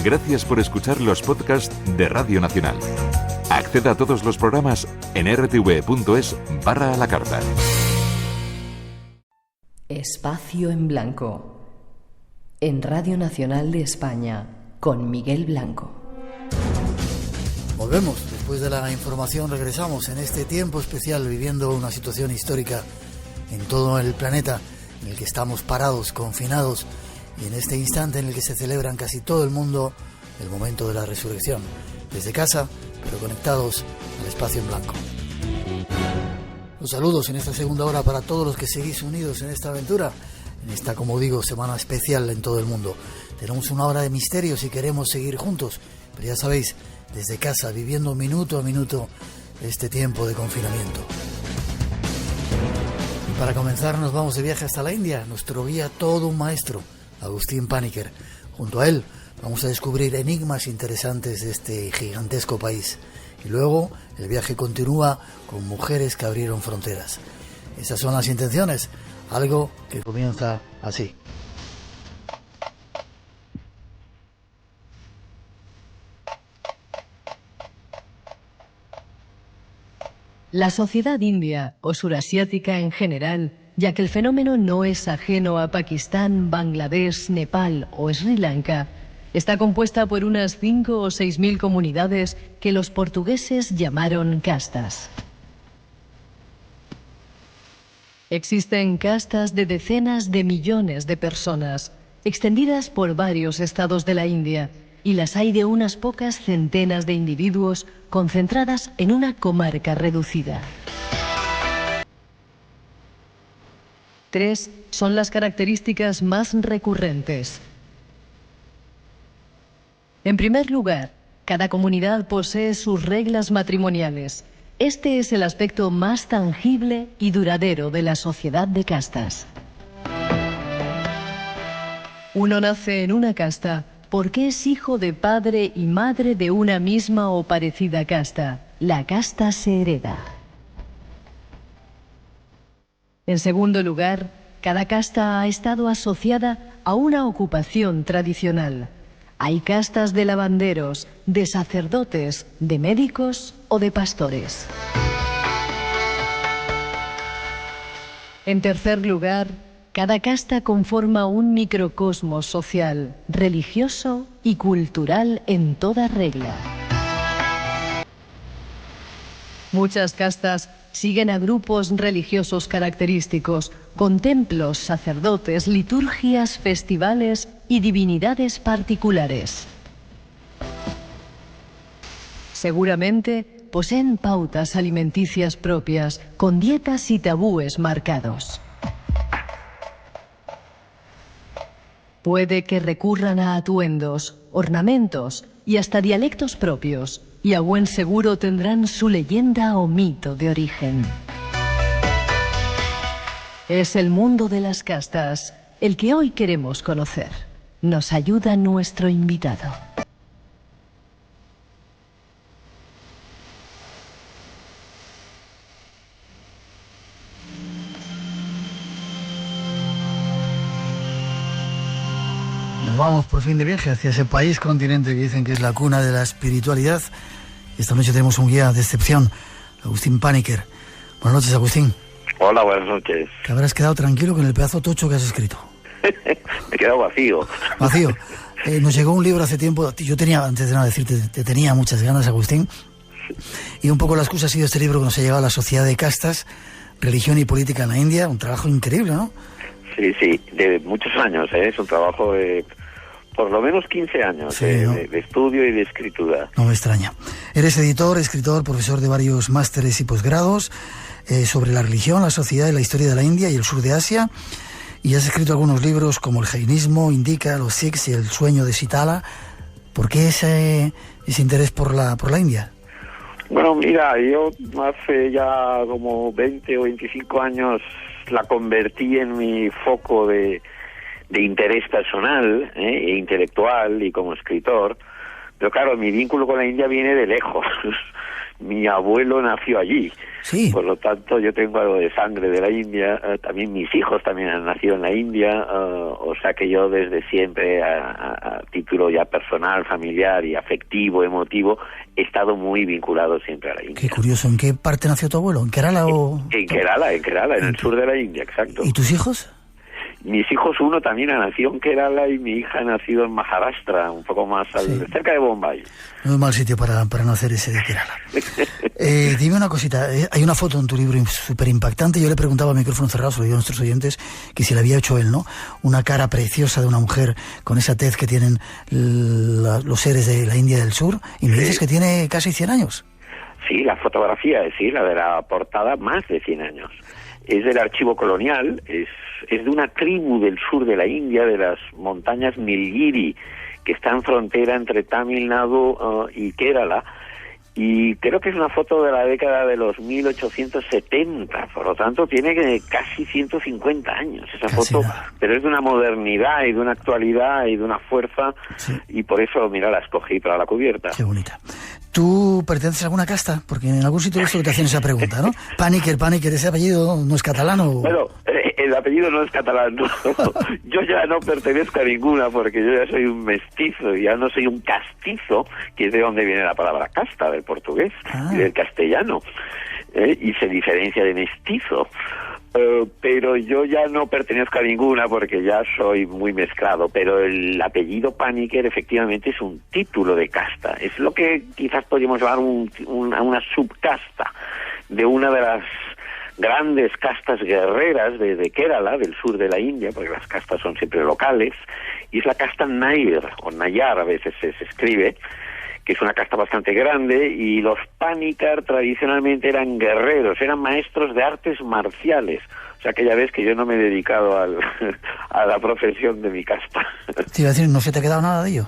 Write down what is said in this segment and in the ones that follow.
Gracias por escuchar los podcasts de Radio Nacional. Acceda a todos los programas en rtv.es/a la carta. Espacio en Blanco. En Radio Nacional de España, con Miguel Blanco. Volvemos, después de la información regresamos en este tiempo especial viviendo una situación histórica en todo el planeta en el que estamos parados, confinados, y en este instante en el que se celebra en casi todo el mundo el momento de la resurrección, desde casa, pero conectados al espacio en blanco. Los saludos en esta segunda hora para todos los que seguís unidos en esta aventura, en esta, como digo, semana especial en todo el mundo. Tenemos una hora de misterio si queremos seguir juntos, pero ya sabéis, desde casa, viviendo minuto a minuto este tiempo de confinamiento. Y para comenzar nos vamos de viaje hasta la India, nuestro guía todo un maestro, Agustín Paniker. Junto a él vamos a descubrir enigmas interesantes de este gigantesco país. Y luego el viaje continúa con mujeres que abrieron fronteras. Esas son las intenciones, algo que comienza así. La sociedad india o surasiática en general, ya que el fenómeno no es ajeno a Pakistán, Bangladesh, Nepal o Sri Lanka, está compuesta por unas 5 o 6.000 comunidades que los portugueses llamaron castas. Existen castas de decenas de millones de personas, extendidas por varios estados de la India, y las hay de unas pocas centenas de individuos concentradas en una comarca reducida. 3 son las características más recurrentes. En primer lugar, cada comunidad posee sus reglas matrimoniales. Este es el aspecto más tangible y duradero de la sociedad de castas. Uno nace en una casta porque es hijo de padre y madre de una misma o parecida casta. La casta se hereda. En segundo lugar, cada casta ha estado asociada a una ocupación tradicional. Hay castas de lavanderos, de sacerdotes, de médicos o de pastores. En tercer lugar, cada casta conforma un microcosmos social, religioso y cultural en toda regla. Muchas castas siguen a grupos religiosos característicos, con templos, sacerdotes, liturgias, festivales y divinidades particulares. Seguramente poseen pautas alimenticias propias, con dietas y tabúes marcados. Puede que recurran a atuendos, ornamentos y hasta dialectos propios, y a buen seguro tendrán su leyenda o mito de origen. Es el mundo de las castas el que hoy queremos conocer. Nos ayuda nuestro invitado. Nos vamos por fin de viaje hacia ese país, continente que dicen que es la cuna de la espiritualidad. Esta noche tenemos un guía de excepción, Agustín Paniker. Buenas noches, Agustín. Hola, buenas noches. Te habrás quedado tranquilo con el pedazo tocho que has escrito. Me he quedado vacío. Vacío. Nos llegó un libro hace tiempo. Yo tenía, antes de nada decirte, te tenía muchas ganas, Agustín. Y un poco la excusa ha sido este libro que nos ha llegado a la Sociedad de Castas, Religión y Política en la India. Un trabajo increíble, ¿no? Sí, de muchos años, ¿eh? Es un trabajo de por lo menos 15 años, sí, ¿no? de estudio y de escritura. No me extraña. Eres editor, escritor, profesor de varios másteres y posgrados sobre la religión, la sociedad y la historia de la India y el sur de Asia. Y has escrito algunos libros como El jainismo, Indica, los Sikhs y El sueño de Sitala. ¿Por qué ese interés por la India? Bueno, mira, yo hace ya como 20 o 25 años la convertí en mi foco de interés personal e intelectual y como escritor. Pero claro, mi vínculo con la India viene de lejos. mi abuelo nació allí. Sí. Por lo tanto, yo tengo algo de sangre de la India. También mis hijos también han nacido en la India. O sea que yo desde siempre, a título ya personal, familiar y afectivo, emotivo, he estado muy vinculado siempre a la India. Qué curioso. ¿En qué parte nació tu abuelo? ¿En Kerala o...? En Kerala, en el sur de la India, exacto. ¿Y tus hijos? Mis hijos, uno también ha nacido en Kerala y mi hija ha nacido en Maharashtra, un poco más cerca de Bombay. No es mal sitio para nacer ese de Kerala. Dime una cosita, hay una foto en tu libro súper impactante. Yo le preguntaba a micrófono cerrado, se lo digo a nuestros oyentes, que si la había hecho él, ¿no? Una cara preciosa de una mujer con esa tez que tienen los seres de la India del Sur, y me dices que tiene casi 100 años. Sí, la fotografía, sí, la de la portada, más de 100 años. Es del archivo colonial, es de una tribu del sur de la India, de las montañas Nilgiri, que está en frontera entre Tamil Nadu y Kerala, y creo que es una foto de la década de los 1870, por lo tanto tiene casi 150 años esa casi foto, nada. pero es de una modernidad y de una actualidad y de una fuerza, sí. Y por eso, mira, la escogí para la cubierta. Qué bonita. ¿Tú perteneces a alguna casta? Porque en algún sitio he visto que te hacen esa pregunta, ¿no? Paniker, ese apellido no es catalán o... Bueno, el apellido no es catalán, ¿no? Yo ya no pertenezco a ninguna porque yo ya soy un mestizo, ya no soy un castizo, que es de donde viene la palabra casta, del portugués y del castellano, y se diferencia de mestizo. Pero yo ya no pertenezco a ninguna porque ya soy muy mezclado, pero el apellido Paniker efectivamente es un título de casta, es lo que quizás podríamos llamar una subcasta de una de las grandes castas guerreras de Kerala, del sur de la India, porque las castas son siempre locales, y es la casta Nair, o Nayar a veces se escribe, que es una casta bastante grande, y los Panikar tradicionalmente eran guerreros, eran maestros de artes marciales. O sea que ya ves que yo no me he dedicado a la profesión de mi casta. Te iba a decir, ¿no se te ha quedado nada de ello?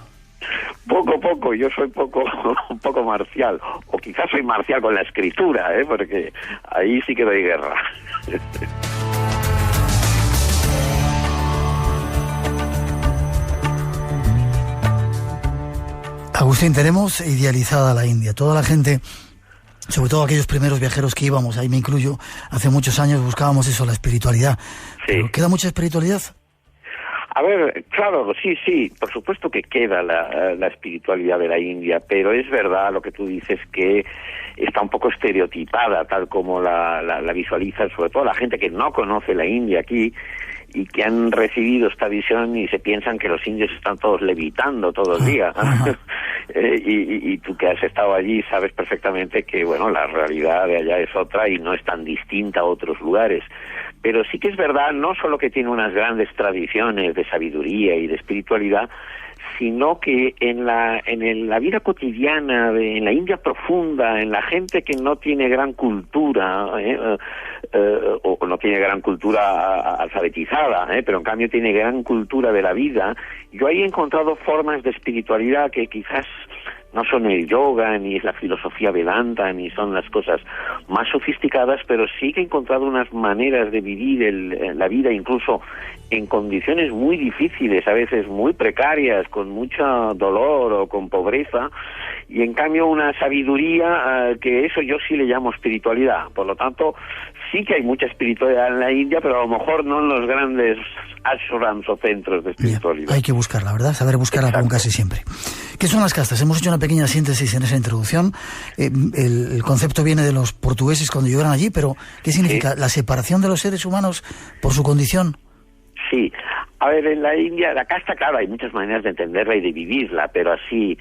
Poco, yo soy un poco marcial, o quizás soy marcial con la escritura, porque ahí sí que doy guerra. Agustín, tenemos idealizada la India. Toda la gente, sobre todo aquellos primeros viajeros que íbamos, ahí me incluyo, hace muchos años buscábamos eso, la espiritualidad. Sí. ¿Pero queda mucha espiritualidad? A ver, claro, sí, por supuesto que queda la espiritualidad de la India, pero es verdad lo que tú dices, que está un poco estereotipada, tal como la visualiza, sobre todo la gente que no conoce la India aquí, y que han recibido esta visión y se piensan que los indios están todos levitando todo el día. Y tú que has estado allí sabes perfectamente que, bueno, la realidad de allá es otra y no es tan distinta a otros lugares. Pero sí que es verdad, no solo que tiene unas grandes tradiciones de sabiduría y de espiritualidad, sino que en la vida cotidiana, en la India profunda, en la gente que no tiene gran cultura, o no tiene gran cultura alfabetizada, pero en cambio tiene gran cultura de la vida, yo ahí he encontrado formas de espiritualidad que quizás no son el yoga, ni es la filosofía Vedanta, ni son las cosas más sofisticadas, pero sí que he encontrado unas maneras de vivir la vida, incluso en condiciones muy difíciles, a veces muy precarias, con mucho dolor o con pobreza, y en cambio una sabiduría que eso yo sí le llamo espiritualidad. Por lo tanto, sí que hay mucha espiritualidad en la India, pero a lo mejor no en los grandes ashrams o centros de espiritualidad. Hay que buscarla, ¿verdad? Saber buscarla como casi siempre. ¿Qué son las castas? Hemos hecho una pequeña síntesis en esa introducción. El concepto viene de los portugueses cuando llegaron allí, pero ¿qué significa? ¿La separación de los seres humanos por su condición? Sí. A ver, en la India, la casta, claro, hay muchas maneras de entenderla y de vivirla, pero así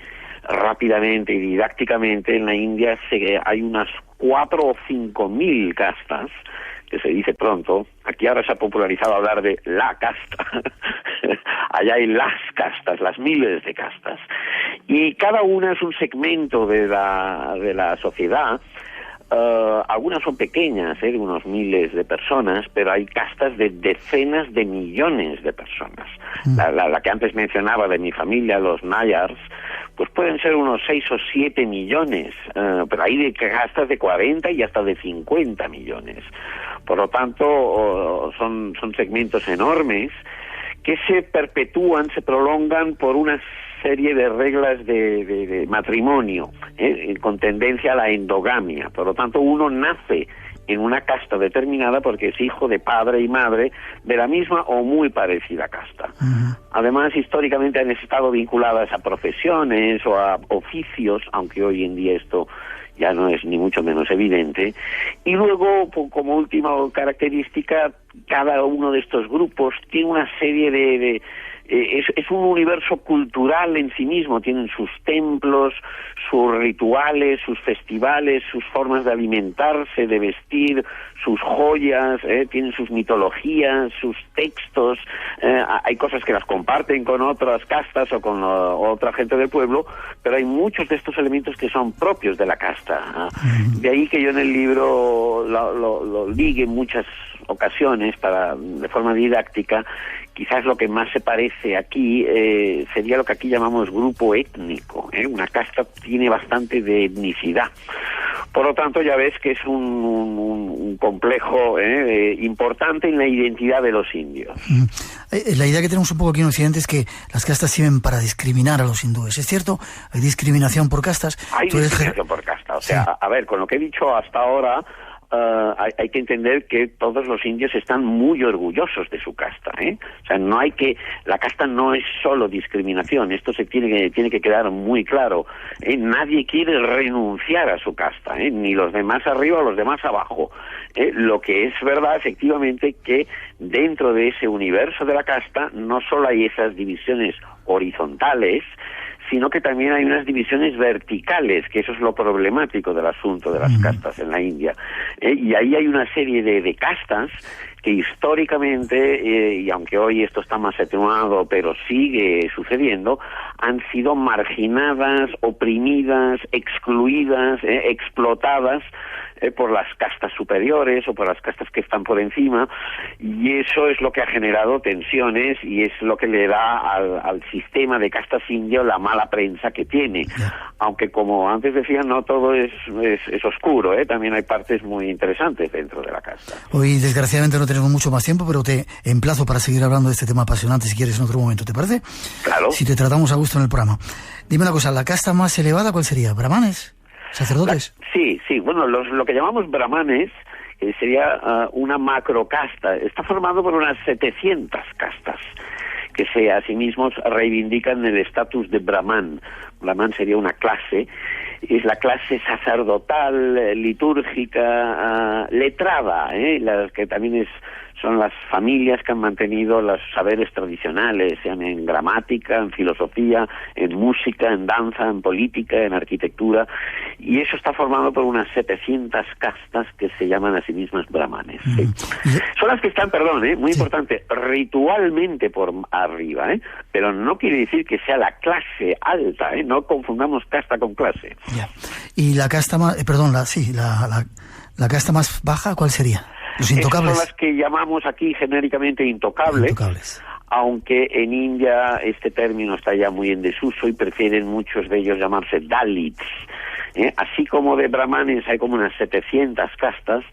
rápidamente y didácticamente en la India hay unas 4 o 5 mil castas, que se dice pronto. Aquí ahora se ha popularizado hablar de la casta. Allá hay las castas, las miles de castas. Y cada una es un segmento de la sociedad. Algunas son pequeñas, de unos miles de personas, pero hay castas de decenas de millones de personas. La que antes mencionaba de mi familia, los Nayars, pues pueden ser unos 6 o 7 millones, pero hay castas de 40 y hasta de 50 millones. Por lo tanto, son segmentos enormes que se perpetúan, se prolongan por unas serie de reglas de matrimonio, con tendencia a la endogamia. Por lo tanto, uno nace en una casta determinada porque es hijo de padre y madre de la misma o muy parecida casta. Además, históricamente han estado vinculadas a profesiones o a oficios, aunque hoy en día esto ya no es ni mucho menos evidente. Y luego, como última característica, cada uno de estos grupos tiene una serie es un universo cultural en sí mismo. Tienen sus templos, sus rituales, sus festivales, sus formas de alimentarse, de vestir, sus joyas, tienen sus mitologías, sus textos. Hay cosas que las comparten con otras castas o con otra gente del pueblo, pero hay muchos de estos elementos que son propios de la casta. De ahí que yo en el libro lo ligue en muchas ocasiones de forma didáctica. Quizás lo que más se parece aquí sería lo que aquí llamamos grupo étnico. Una casta tiene bastante de etnicidad. Por lo tanto, ya ves que es un complejo importante en la identidad de los indios. La idea que tenemos un poco aquí en Occidente es que las castas sirven para discriminar a los hindúes. ¿Es cierto? ¿Hay discriminación por castas? Hay discriminación por casta. O sea, a ver, con lo que he dicho hasta ahora, hay que entender que todos los indios están muy orgullosos de su casta, O sea, la casta no es solo discriminación. Esto se tiene que quedar muy claro. Nadie quiere renunciar a su casta, ni los de más arriba o los de más abajo. Lo que es verdad, efectivamente, que dentro de ese universo de la casta no solo hay esas divisiones horizontales, sino que también hay unas divisiones verticales, que eso es lo problemático del asunto de las castas en la India. Y ahí hay una serie de castas que históricamente, y aunque hoy esto está más atenuado, pero sigue sucediendo, han sido marginadas, oprimidas, excluidas, explotadas por las castas superiores o por las castas que están por encima, y eso es lo que ha generado tensiones y es lo que le da al sistema de castas indio la mala prensa que tiene. Aunque, como antes decía, no todo es oscuro, también hay partes muy interesantes dentro de la casta. Hoy, desgraciadamente, no tenemos mucho más tiempo, pero te emplazo para seguir hablando de este tema apasionante, si quieres, en otro momento, ¿te parece? Claro. Si te tratamos a gusto en el programa. Dime una cosa, ¿la casta más elevada cuál sería? ¿Brahmanes? ¿Sacerdotes? Sí. Bueno, lo que llamamos brahmanes sería una macrocasta. Está formado por unas 700 castas que a sí mismos reivindican el estatus de brahman. Brahman sería una clase, es la clase sacerdotal, litúrgica, letrada, las que también son las familias que han mantenido los saberes tradicionales, sean en gramática, en filosofía, en música, en danza, en política, en arquitectura, y eso está formado por unas 700 castas que se llaman a sí mismas brahmanes. ¿Sí? Son las que están, muy importante, ritualmente por arriba, pero no quiere decir que sea la clase alta, no confundamos casta con clase. Ya. Y la casta más, la casta más baja, ¿cuál sería? Los intocables. Esas son las que llamamos aquí genéricamente intocables, aunque en India este término está ya muy en desuso y prefieren muchos de ellos llamarse Dalits. Así como de brahmanes hay como unas 700 castas,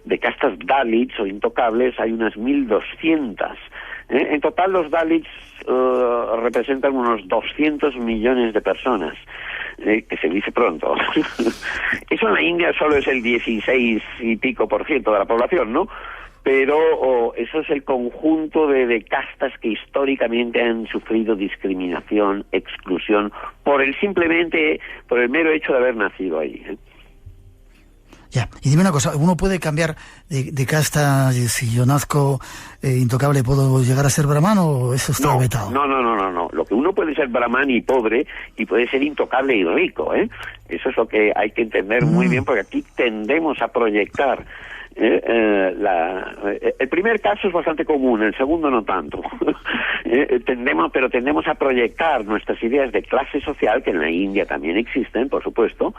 de castas Dalits o intocables hay unas 1200. En total los Dalits representan unos 200 millones de personas, que se dice pronto. Eso en la India solo es el 16 y pico % de la población, ¿no? Pero eso es el conjunto de castas que históricamente han sufrido discriminación, exclusión, por el mero hecho de haber nacido ahí. Ya, y dime una cosa, ¿uno puede cambiar de casta? Si yo nazco intocable, ¿puedo llegar a ser brahman o eso está vetado? No. Lo que uno puede ser brahman y pobre, y puede ser intocable y rico, Eso es lo que hay que entender muy bien, porque aquí tendemos a proyectar. El primer caso es bastante común, el segundo no tanto. Tendemos a proyectar nuestras ideas de clase social, que en la India también existen, por supuesto,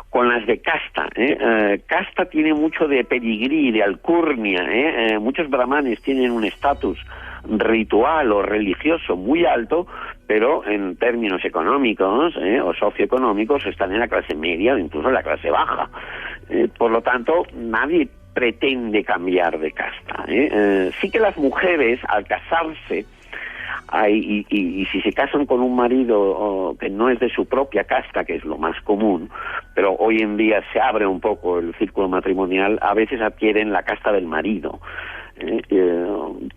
con las de casta. Casta tiene mucho de pedigrí, de alcurnia. Muchos brahmanes tienen un estatus ritual o religioso muy alto, pero en términos económicos o socioeconómicos están en la clase media o incluso en la clase baja. Por lo tanto, nadie pretende cambiar de casta. Sí que las mujeres, al casarse, y si se casan con un marido que no es de su propia casta, que es lo más común, pero hoy en día se abre un poco el círculo matrimonial, a veces adquieren la casta del marido.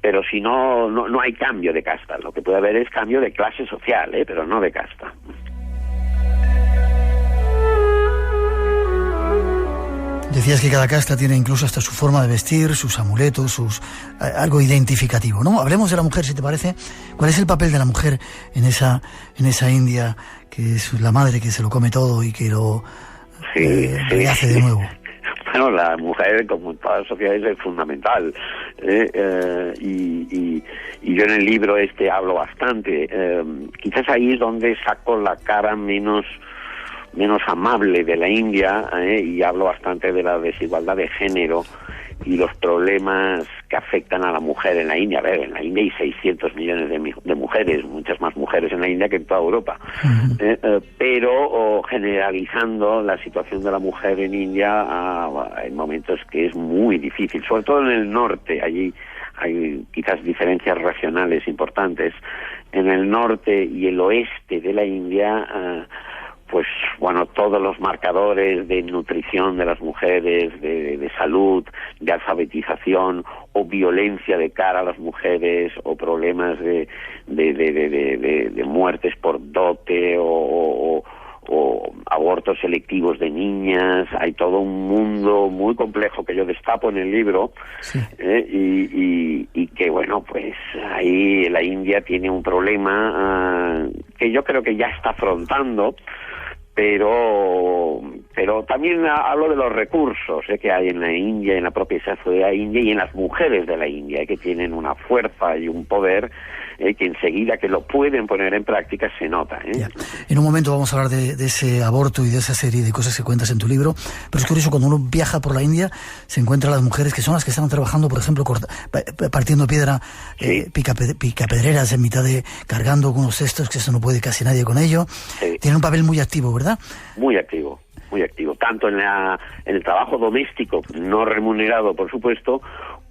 Pero si no hay cambio de casta. Lo que puede haber es cambio de clase social, pero no de casta. Decías que cada casta tiene incluso hasta su forma de vestir, sus amuletos, algo identificativo, ¿no? Hablemos de la mujer, si te parece. ¿Cuál es el papel de la mujer en esa India que es la madre que se lo come todo y que lo rehace de nuevo? Bueno, la mujer, como en todas las sociedades, es fundamental. Y yo en el libro hablo bastante. Quizás ahí es donde saco la cara menos amable de la India, y hablo bastante de la desigualdad de género y los problemas que afectan a la mujer en la India. A ver, en la India hay 600 millones de mujeres, muchas más mujeres en la India que en toda Europa. Pero generalizando la situación de la mujer en India en momentos que es muy difícil, sobre todo en el norte. Allí hay quizás diferencias regionales importantes. En el norte y el oeste de la India, pues bueno, todos los marcadores de nutrición de las mujeres, de salud, de alfabetización o violencia de cara a las mujeres o problemas de muertes por dote o abortos selectivos de niñas. Hay todo un mundo muy complejo que yo destapo en el libro. Sí. Y que bueno, pues ahí la India tiene un problema que yo creo que ya está afrontando, pero también hablo de los recursos que hay en la India, en la propia sociedad india y en las mujeres de la India, que tienen una fuerza y un poder que enseguida que lo pueden poner en práctica se nota. En un momento vamos a hablar de ese aborto y de esa serie de cosas que cuentas en tu libro, pero es curioso, cuando uno viaja por la India se encuentra a las mujeres que son las que están trabajando, por ejemplo, partiendo piedra, picapedreras en mitad cargando con unos cestos, que eso no puede casi nadie con ello. Sí. Tienen un papel muy activo, ¿verdad? Muy activo, tanto en el trabajo doméstico, no remunerado, por supuesto,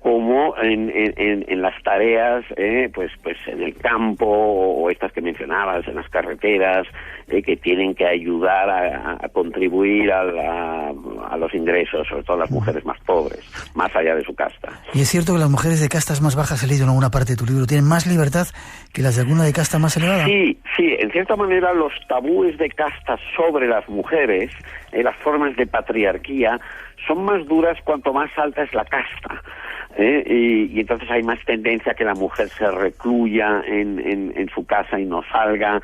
como en las tareas, pues en el campo, o estas que mencionabas, en las carreteras, que tienen que ayudar a contribuir a los ingresos, sobre todo las mujeres más pobres, más allá de su casta. Y es cierto que las mujeres de castas más bajas, he leído en alguna parte de tu libro, tienen más libertad que las de alguna de casta más elevada. Sí, en cierta manera los tabúes de casta sobre las mujeres, las formas de patriarquía, son más duras cuanto más alta es la casta. Y entonces hay más tendencia a que la mujer se recluya en su casa y no salga.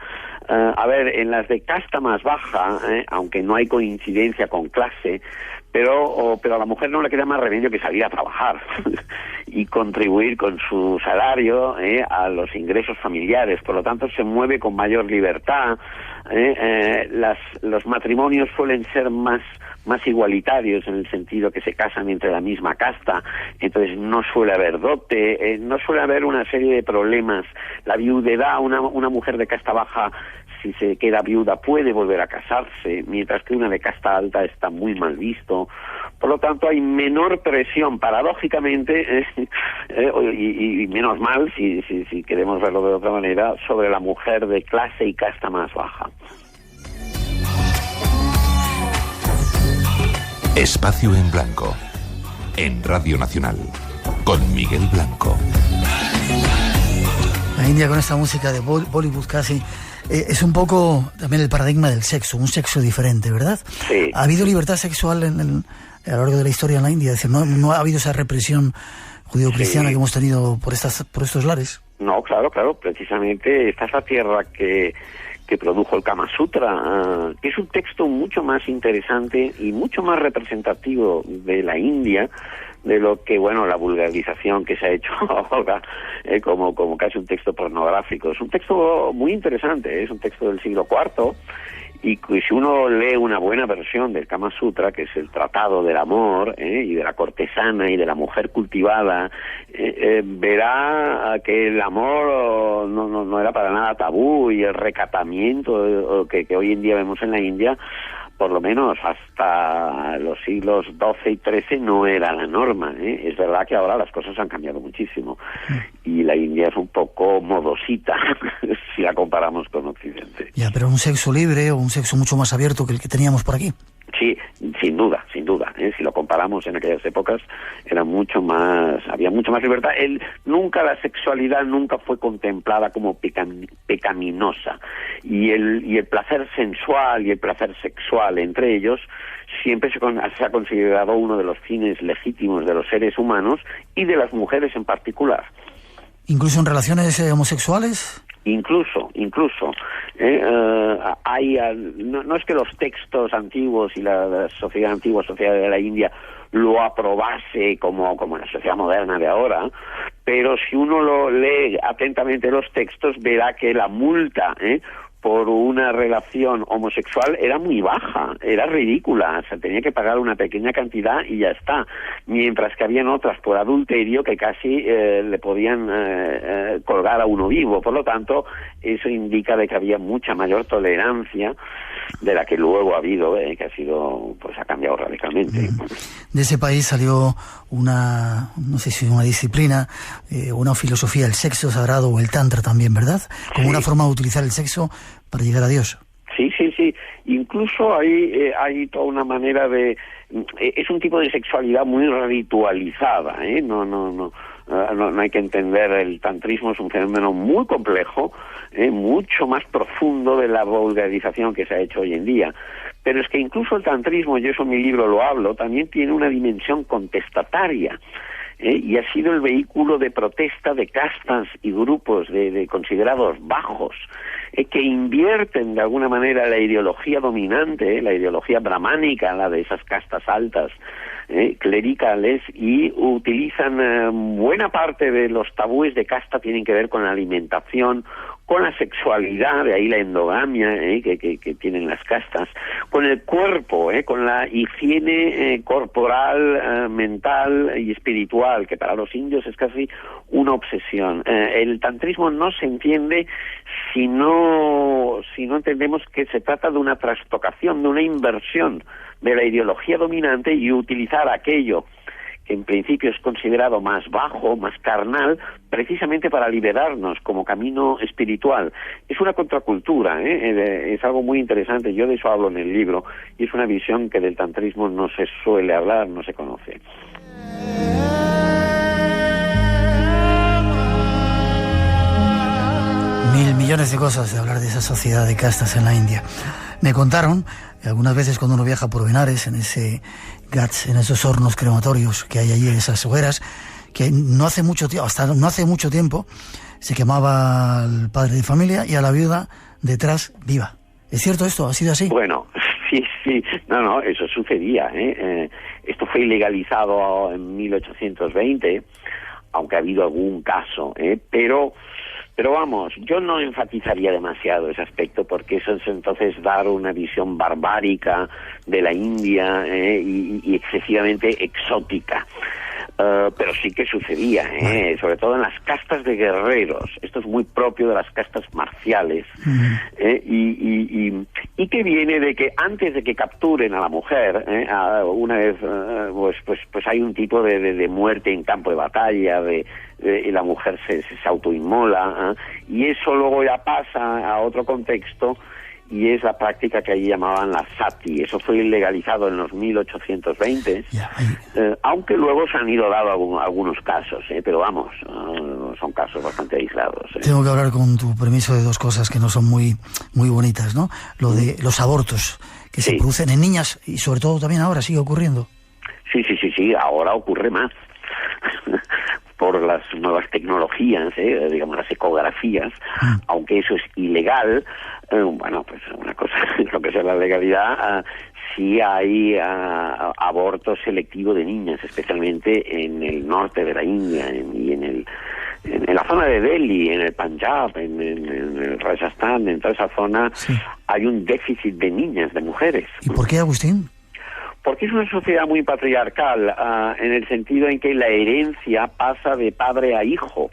A ver, en las de casta más baja, aunque no hay coincidencia con clase, pero a la mujer no le queda más remedio que salir a trabajar y contribuir con su salario a los ingresos familiares. Por lo tanto, se mueve con mayor libertad. Los matrimonios suelen ser más igualitarios, en el sentido que se casan entre la misma casta, entonces no suele haber dote, no suele haber una serie de problemas. La viudedad, una mujer de casta baja, si se queda viuda, puede volver a casarse, mientras que una de casta alta está muy mal visto. Por lo tanto, hay menor presión, paradójicamente, y menos mal, si queremos verlo de otra manera, sobre la mujer de clase y casta más baja. Espacio en Blanco, en Radio Nacional, con Miguel Blanco. La India, con esta música de Bollywood casi, es un poco también el paradigma del sexo, un sexo diferente, ¿verdad? Sí. ¿Ha habido libertad sexual a lo largo de la historia en la India? Es decir, ¿no ha habido esa represión judío-cristiana que hemos tenido por estos lares? No, claro, precisamente esta es la tierra que produjo el Kama Sutra, que es un texto mucho más interesante y mucho más representativo de la India de lo que, la vulgarización que se ha hecho ahora, como casi un texto pornográfico. Es un texto muy interesante, es un texto del siglo IV, y si uno lee una buena versión del Kama Sutra, que es el tratado del amor, y de la cortesana y de la mujer cultivada, verá que el amor no era para nada tabú, y el recatamiento que hoy en día vemos en la India por lo menos hasta los siglos XII y XIII no era la norma, ¿eh? Es verdad que ahora las cosas han cambiado muchísimo y la India es un poco modosita si la comparamos con Occidente. Ya, pero un sexo libre o un sexo mucho más abierto que el que teníamos por aquí. Sí, sin duda, ¿eh? Si lo comparamos en aquellas épocas, había mucho más libertad. La sexualidad nunca fue contemplada como pecaminosa, y el placer sensual y el placer sexual entre ellos siempre se ha considerado uno de los fines legítimos de los seres humanos y de las mujeres en particular. ¿Incluso en relaciones homosexuales? Incluso. No es que los textos antiguos y la sociedad antigua, sociedad de la India, lo aprobase como en la sociedad moderna de ahora, pero si uno lo lee atentamente los textos, verá que la multa por una relación homosexual era muy baja, era ridícula, se tenía que pagar una pequeña cantidad y ya está, mientras que habían otras por adulterio que casi le podían colgar a uno vivo. Por lo tanto, eso indica de que había mucha mayor tolerancia de la que luego ha habido, que ha cambiado radicalmente. De ese país salió una disciplina, una filosofía, el sexo sagrado o el tantra también, ¿verdad? Como una forma de utilizar el sexo para llegar a Dios. Sí. Incluso hay toda una manera de... Es un tipo de sexualidad muy ritualizada, ¿eh? No hay que entender, el tantrismo es un fenómeno muy complejo, mucho más profundo de la vulgarización que se ha hecho hoy en día. Pero es que incluso el tantrismo, yo eso en mi libro lo hablo, también tiene una dimensión contestataria. Y ha sido el vehículo de protesta de castas y grupos de considerados bajos, que invierten de alguna manera la ideología dominante, la ideología brahmánica, la de esas castas altas, clericales, y utilizan buena parte de los tabúes de casta tienen que ver con la alimentación, con la sexualidad, de ahí la endogamia que tienen las castas, con el cuerpo, con la higiene corporal, mental y espiritual, que para los indios es casi una obsesión. El tantrismo no se entiende si no entendemos que se trata de una trastocación, de una inversión de la ideología dominante y utilizar aquello que en principio es considerado más bajo, más carnal, precisamente para liberarnos como camino espiritual. Es una contracultura, es algo muy interesante, yo de eso hablo en el libro, y es una visión que del tantrismo no se suele hablar, no se conoce. Mil millones de cosas de hablar de esa sociedad de castas en la India. Me contaron, algunas veces cuando uno viaja por Benares, en ese Ghats, en esos hornos crematorios que hay allí, esas hogueras, que no hace mucho tiempo se quemaba al padre de familia y a la viuda detrás viva. ¿Es cierto esto? ¿Ha sido así? Bueno, sí. No, eso sucedía. Esto fue ilegalizado en 1820, aunque ha habido algún caso, pero vamos, yo no enfatizaría demasiado ese aspecto, porque eso es entonces dar una visión barbárica de la India y excesivamente exótica. Pero sí que sucedía, sobre todo en las castas de guerreros. Esto es muy propio de las castas marciales, y que viene de que antes de que capturen a la mujer, una vez pues hay un tipo de muerte en campo de batalla, y la mujer se autoinmola, y eso luego ya pasa a otro contexto, y es la práctica que allí llamaban la sati. Eso fue ilegalizado en los 1820, aunque luego se han ido dando algunos casos, pero vamos, son casos bastante aislados. Tengo que hablar con tu permiso de dos cosas que no son muy bonitas, ¿no? Lo de los abortos que se producen en niñas, y sobre todo también ahora sigue ocurriendo. Sí, ahora ocurre más. Por las nuevas tecnologías, digamos las ecografías, aunque eso es ilegal, pues una cosa es lo que sea la legalidad, sí hay aborto selectivo de niñas, especialmente en el norte de la India y en la zona de Delhi, en el Punjab, en el Rajasthan, en toda esa zona hay un déficit de niñas, de mujeres. ¿Y por qué, Agustín? Porque es una sociedad muy patriarcal, en el sentido en que la herencia pasa de padre a hijo,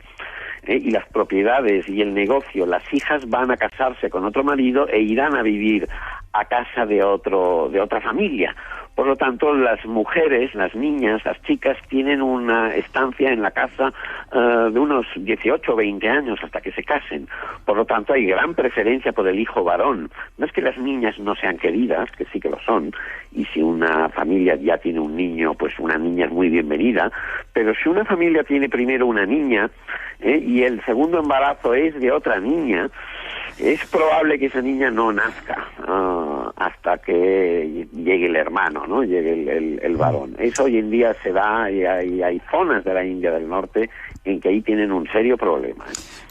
y las propiedades y el negocio. Las hijas van a casarse con otro marido e irán a vivir a casa de otra familia. Por lo tanto, las mujeres, las niñas, las chicas tienen una estancia en la casa de unos 18 o 20 años hasta que se casen. Por lo tanto, hay gran preferencia por el hijo varón. No es que las niñas no sean queridas, que sí que lo son, y si una familia ya tiene un niño, pues una niña es muy bienvenida, pero si una familia tiene primero una niña y el segundo embarazo es de otra niña, es probable que esa niña no nazca hasta que llegue el hermano, ¿no? Llegue el varón. Eso hoy en día se da y hay zonas de la India del Norte en que ahí tienen un serio problema.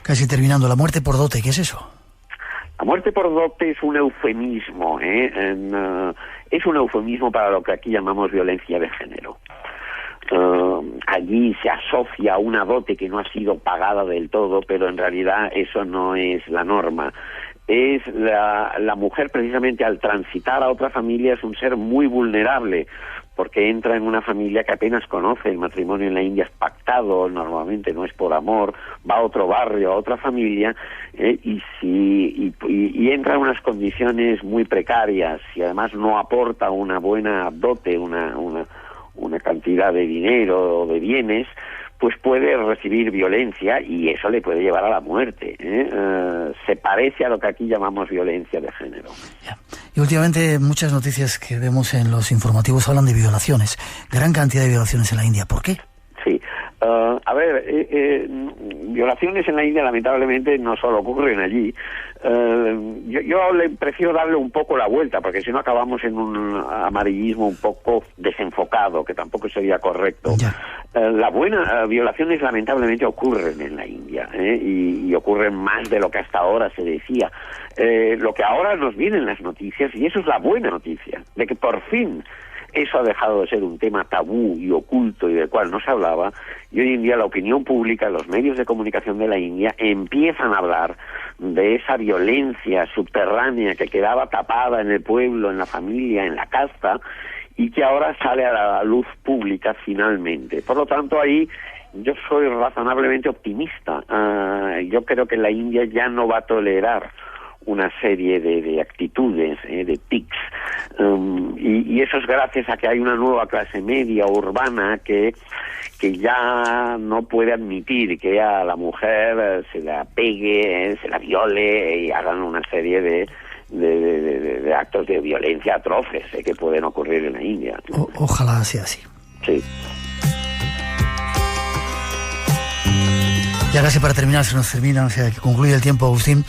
Casi terminando, la muerte por dote, ¿qué es eso? La muerte por dote es un eufemismo, es un eufemismo para lo que aquí llamamos violencia de género. Allí se asocia a una dote que no ha sido pagada del todo, pero en realidad eso no es la norma. Es la mujer, precisamente al transitar a otra familia, es un ser muy vulnerable, porque entra en una familia que apenas conoce. El matrimonio en la India es pactado, normalmente no es por amor, va a otro barrio, a otra familia, y entra en unas condiciones muy precarias, y además no aporta una buena dote, una cantidad de dinero o de bienes, pues puede recibir violencia y eso le puede llevar a la muerte. Se parece a lo que aquí llamamos violencia de género. Ya. Y últimamente muchas noticias que vemos en los informativos hablan de violaciones, gran cantidad de violaciones en la India. ¿Por qué? Sí. Violaciones en la India lamentablemente no solo ocurren allí. Yo prefiero darle un poco la vuelta, porque si no acabamos en un amarillismo un poco desenfocado, que tampoco sería correcto. Violaciones lamentablemente ocurren en la India, y ocurren más de lo que hasta ahora se decía. Lo que ahora nos viene en las noticias, y eso es la buena noticia, de que por fin eso ha dejado de ser un tema tabú y oculto y del cual no se hablaba, y hoy en día la opinión pública, los medios de comunicación de la India empiezan a hablar de esa violencia subterránea que quedaba tapada en el pueblo, en la familia, en la casta, y que ahora sale a la luz pública finalmente. Por lo tanto, ahí yo soy razonablemente optimista. Yo creo que la India ya no va a tolerar una serie de actitudes, de tics, y eso es gracias a que hay una nueva clase media urbana que ya no puede admitir que a la mujer se la pegue, se la viole y hagan una serie de actos de violencia atroces que pueden ocurrir en la India. Ojalá sea así. Sí. Ya casi para terminar, se nos termina, o sea, que concluye el tiempo, Agustín.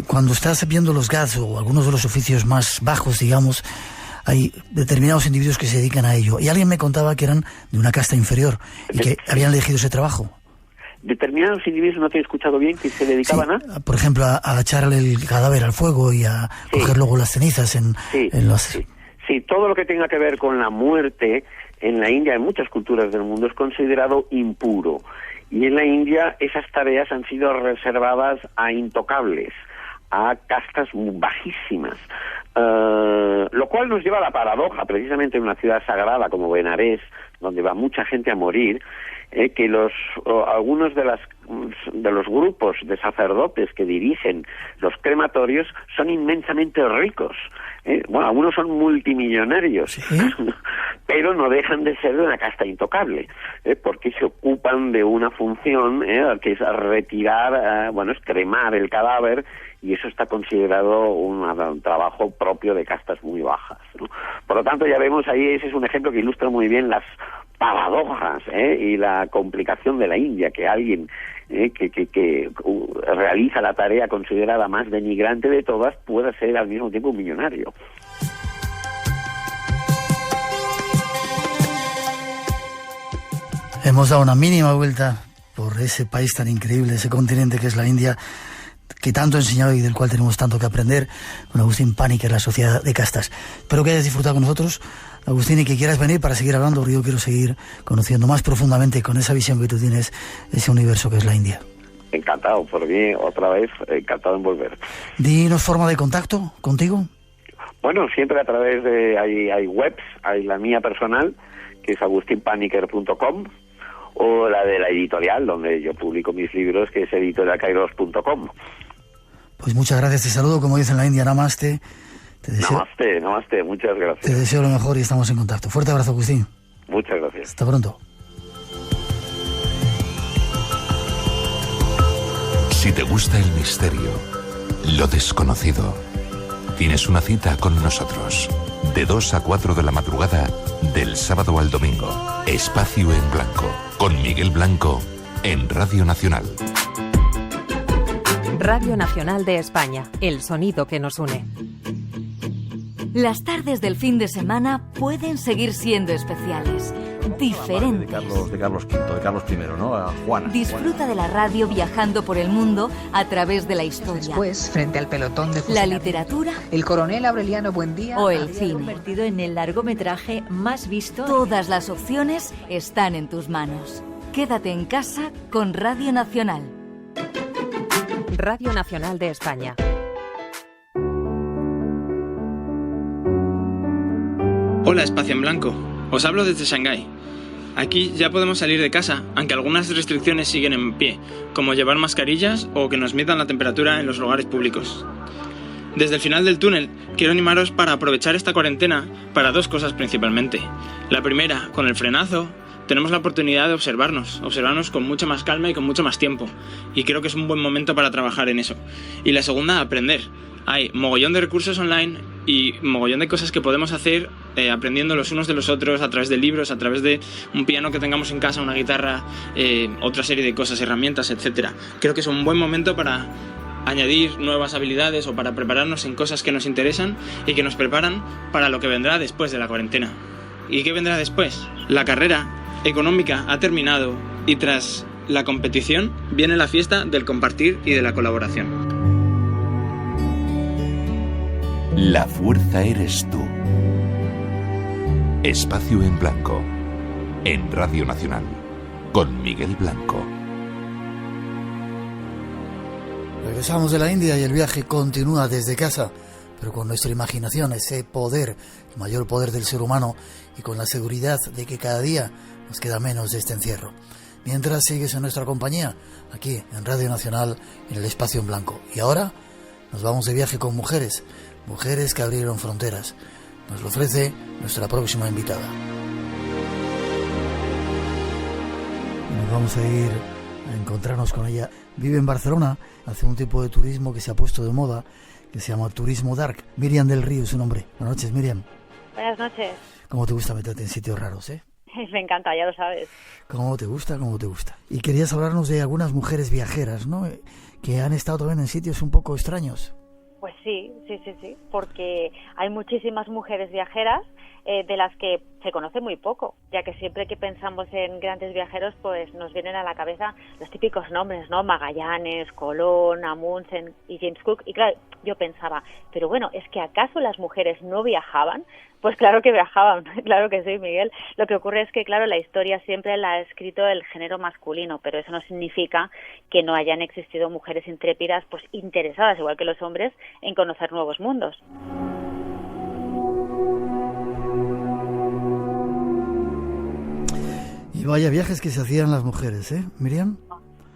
Cuando estás viendo los GADs o algunos de los oficios más bajos, digamos, hay determinados individuos que se dedican a ello. Y alguien me contaba que eran de una casta inferior y que habían elegido ese trabajo. ¿Determinados individuos, no te he escuchado bien, que se dedicaban a? Por ejemplo, a echarle el cadáver al fuego y a coger luego las cenizas en los... Sí, todo lo que tenga que ver con la muerte en la India, en muchas culturas del mundo, es considerado impuro. Y en la India esas tareas han sido reservadas a intocables, a castas bajísimas, lo cual nos lleva a la paradoja, precisamente en una ciudad sagrada como Benares, donde va mucha gente a morir, que algunos de los grupos de sacerdotes que dirigen los crematorios son inmensamente ricos. Bueno, algunos son multimillonarios, ¿sí? Pero no dejan de ser de una casta intocable, porque se ocupan de una función que es retirar, es cremar el cadáver, y eso está considerado un trabajo propio de castas muy bajas, ¿no? Por lo tanto, ya vemos ahí, ese es un ejemplo que ilustra muy bien las paradojas y la complicación de la India, que alguien que realiza la tarea considerada más denigrante de todas pueda ser al mismo tiempo un millonario. Hemos dado una mínima vuelta por ese país tan increíble, ese continente que es la India, que tanto ha enseñado y del cual tenemos tanto que aprender, con Agustín Paniker, la Sociedad de Castas. Espero que hayas disfrutado con nosotros, Agustín, y que quieras venir para seguir hablando, porque yo quiero seguir conociendo más profundamente, con esa visión que tú tienes, ese universo que es la India. Encantado, por mí, otra vez, encantado en volver. Dinos forma de contacto contigo. Bueno, siempre a través de... Hay webs, hay la mía personal, que es agustinpaniker.com, o la de la editorial, donde yo publico mis libros, que es editorialkairos.com. Pues muchas gracias, te saludo, como dicen en la India, namaste, Namaste, muchas gracias. Te deseo lo mejor y estamos en contacto. Fuerte abrazo, Agustín. Muchas gracias. Hasta pronto. Si te gusta el misterio, lo desconocido, tienes una cita con nosotros. De 2 a 4 de la madrugada, del sábado al domingo. Espacio en Blanco, con Miguel Blanco, en Radio Nacional. Radio Nacional de España, el sonido que nos une. Las tardes del fin de semana pueden seguir siendo especiales, diferentes. De Carlos I, ¿no? A Juana. Disfruta de la radio viajando por el mundo a través de la historia. Después, frente al pelotón de la literatura, el coronel Aureliano Buendía o el cine. Convertido en el largometraje más visto. Todas las opciones están en tus manos. Quédate en casa con Radio Nacional. Radio Nacional de España. Hola, Espacio en Blanco. Os hablo desde Shanghái. Aquí ya podemos salir de casa, aunque algunas restricciones siguen en pie, como llevar mascarillas o que nos midan la temperatura en los lugares públicos. Desde el final del túnel, quiero animaros para aprovechar esta cuarentena para 2 cosas principalmente. La primera, con el frenazo, tenemos la oportunidad de observarnos con mucha más calma y con mucho más tiempo. Y creo que es un buen momento para trabajar en eso. Y la segunda, aprender. Hay mogollón de recursos online y mogollón de cosas que podemos hacer aprendiendo los unos de los otros a través de libros, a través de un piano que tengamos en casa, una guitarra, otra serie de cosas, herramientas, etc. Creo que es un buen momento para añadir nuevas habilidades o para prepararnos en cosas que nos interesan y que nos preparan para lo que vendrá después de la cuarentena. ¿Y qué vendrá después? La carrera económica ha terminado y tras la competición viene la fiesta del compartir y de la colaboración. La fuerza eres tú. Espacio en Blanco, en Radio Nacional, con Miguel Blanco. Regresamos de la India y el viaje continúa desde casa, pero con nuestra imaginación, ese poder, el mayor poder del ser humano, y con la seguridad de que cada día nos queda menos de este encierro. Mientras sigues en nuestra compañía, aquí en Radio Nacional, en el Espacio en Blanco. Y ahora nos vamos de viaje con mujeres que abrieron fronteras. Nos lo ofrece nuestra próxima invitada. Nos vamos a ir a encontrarnos con ella. Vive en Barcelona, hace un tipo de turismo que se ha puesto de moda, que se llama Turismo Dark. Miriam del Río es su nombre. Buenas noches, Miriam. Buenas noches. ¿Cómo te gusta meterte en sitios raros, eh? Me encanta, ya lo sabes. ¿Cómo te gusta? Y querías hablarnos de algunas mujeres viajeras, ¿no? Que han estado también en sitios un poco extraños. Pues sí, porque hay muchísimas mujeres viajeras de las que se conoce muy poco, ya que siempre que pensamos en grandes viajeros, pues nos vienen a la cabeza los típicos nombres, ¿no? Magallanes, Colón, Amundsen y James Cook. Y claro, yo pensaba, pero bueno, ¿es que acaso las mujeres no viajaban? Pues claro que viajaban, claro que sí, Miguel. Lo que ocurre es que, claro, la historia siempre la ha escrito el género masculino, pero eso no significa que no hayan existido mujeres intrépidas, pues interesadas, igual que los hombres, en conocer nuevos mundos. Y vaya viajes que se hacían las mujeres, ¿eh, Miriam?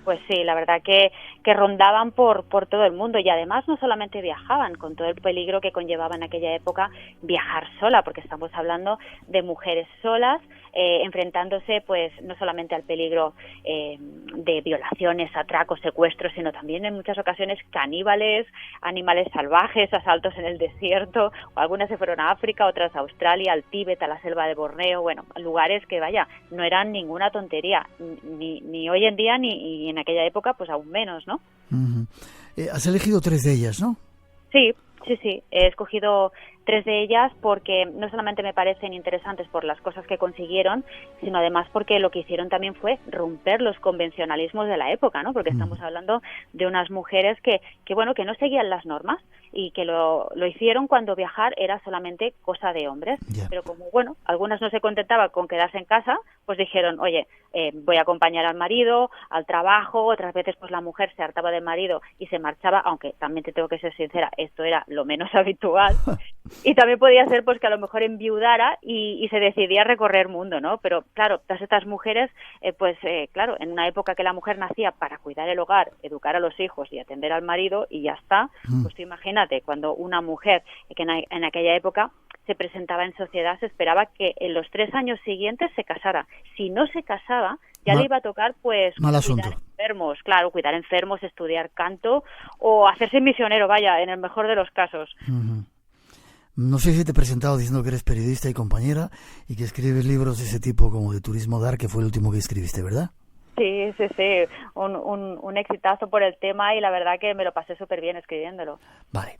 Pues sí, la verdad que rondaban por todo el mundo y además no solamente viajaban, con todo el peligro que conllevaba en aquella época viajar sola, porque estamos hablando de mujeres solas, enfrentándose pues no solamente al peligro de violaciones, atracos, secuestros, sino también en muchas ocasiones caníbales, animales salvajes, asaltos en el desierto, o algunas se fueron a África, otras a Australia, al Tíbet, a la selva de Borneo, bueno, lugares que vaya, no eran ninguna tontería, ni hoy en día ni en aquella época pues aún menos, ¿no? Uh-huh. Has elegido 3 de ellas, ¿no? Sí, he escogido 3 de ellas porque no solamente me parecen interesantes por las cosas que consiguieron, sino además porque lo que hicieron también fue romper los convencionalismos de la época, ¿no? Porque estamos hablando de unas mujeres que no seguían las normas y que lo hicieron cuando viajar era solamente cosa de hombres. Yeah. Pero como, algunas no se contentaban con quedarse en casa, pues dijeron, oye, voy a acompañar al marido, al trabajo, otras veces pues la mujer se hartaba del marido y se marchaba, aunque también te tengo que ser sincera, esto era lo menos habitual. Y también podía ser pues que a lo mejor enviudara y se decidía a recorrer mundo, ¿no? Pero claro, todas estas mujeres, claro, en una época que la mujer nacía para cuidar el hogar, educar a los hijos y atender al marido y ya está, pues tú imagínate, cuando una mujer que en aquella época se presentaba en sociedad, se esperaba que en los 3 años siguientes se casara. Si no se casaba, ya le iba a tocar pues cuidar enfermos, estudiar canto o hacerse misionero, vaya, en el mejor de los casos. No sé si te he presentado diciendo que eres periodista y compañera y que escribes libros de ese tipo como de Turismo Dark, que fue el último que escribiste, ¿verdad? Sí, un exitazo por el tema y la verdad que me lo pasé súper bien escribiéndolo. Vale,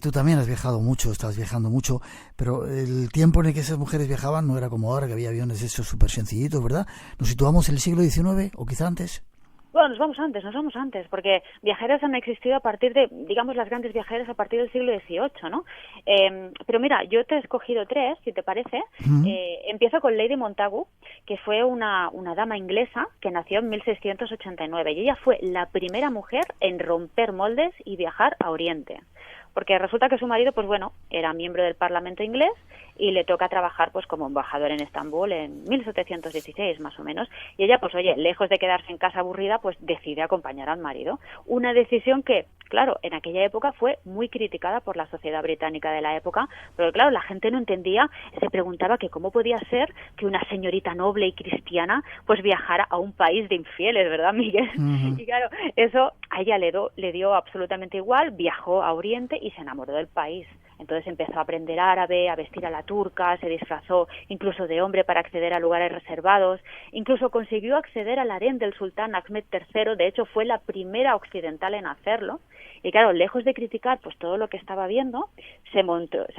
tú también has viajado mucho, estás viajando mucho, pero el tiempo en el que esas mujeres viajaban no era como ahora, que había aviones esos súper sencillitos, ¿verdad? ¿Nos situamos en el siglo XIX o quizá antes? Bueno, nos vamos antes, porque viajeras han existido a partir de, digamos, las grandes viajeras a partir del siglo XVIII, ¿no? Pero mira, yo te he escogido 3, si te parece. Empiezo con Lady Montagu, que fue una dama inglesa que nació en 1689, y ella fue la primera mujer en romper moldes y viajar a Oriente. Porque resulta que su marido, pues bueno, era miembro del Parlamento inglés y le toca trabajar pues como embajador en Estambul en 1716 más o menos, y ella pues oye, lejos de quedarse en casa aburrida, pues decide acompañar al marido. Una decisión que, claro, en aquella época fue muy criticada por la sociedad británica de la época, pero claro, la gente no entendía, se preguntaba que cómo podía ser que una señorita noble y cristiana pues viajara a un país de infieles, ¿verdad, Miguel? Y claro, eso a ella le dio absolutamente igual, viajó a Oriente y se enamoró del país. Entonces empezó a aprender árabe, a vestir a la turca, se disfrazó incluso de hombre para acceder a lugares reservados, incluso consiguió acceder al harén del sultán Ahmed III, de hecho fue la primera occidental en hacerlo. Y claro, lejos de criticar pues todo lo que estaba viendo, se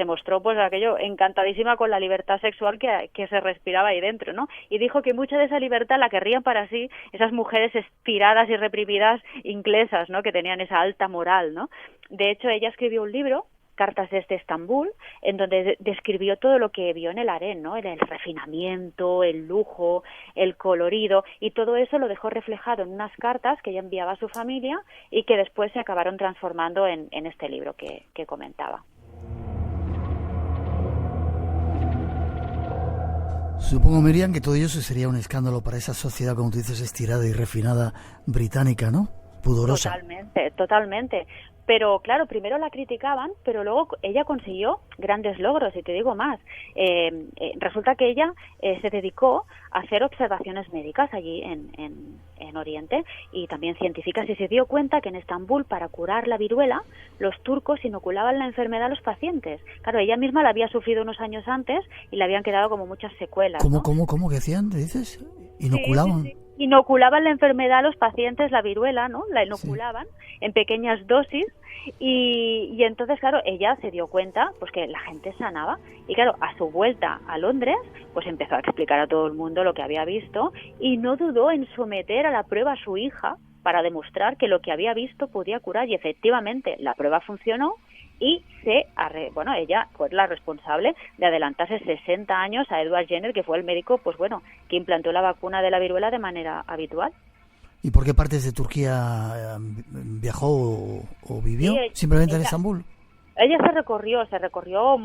mostró pues aquello encantadísima con la libertad sexual que se respiraba ahí dentro, ¿no? Y dijo que mucha de esa libertad la querrían para sí esas mujeres estiradas y reprimidas inglesas, ¿no? Que tenían esa alta moral, ¿no? De hecho, ella escribió un libro, Cartas desde Estambul, en donde describió todo lo que vio en el harén, ¿no? El refinamiento, el lujo, el colorido, y todo eso lo dejó reflejado en unas cartas que ella enviaba a su familia y que después se acabaron transformando en este libro que comentaba. Supongo, Miriam, que todo ello sería un escándalo para esa sociedad, como tú dices, estirada y refinada británica, ¿no? Pudorosa. Totalmente. Pero claro, primero la criticaban, pero luego ella consiguió grandes logros, y te digo más. Resulta que ella se dedicó a hacer observaciones médicas allí en Oriente y también científicas, y se dio cuenta que en Estambul, para curar la viruela, los turcos inoculaban la enfermedad a los pacientes. Claro, ella misma la había sufrido unos años antes y le habían quedado como muchas secuelas, ¿no? ¿Cómo que hacían, dices? ¿Inoculaban? Sí. Inoculaban la enfermedad a los pacientes, la viruela, ¿no? La inoculaban en pequeñas dosis y entonces, claro, ella se dio cuenta pues que la gente sanaba y, claro, a su vuelta a Londres, pues empezó a explicar a todo el mundo lo que había visto y no dudó en someter a la prueba a su hija para demostrar que lo que había visto podía curar, y efectivamente la prueba funcionó. Y ella fue la responsable de adelantarse 60 años a Edward Jenner, que fue el médico, pues bueno, que implantó la vacuna de la viruela de manera habitual. ¿Y por qué partes de Turquía viajó o vivió? ¿Simplemente en Estambul? Ella se recorrió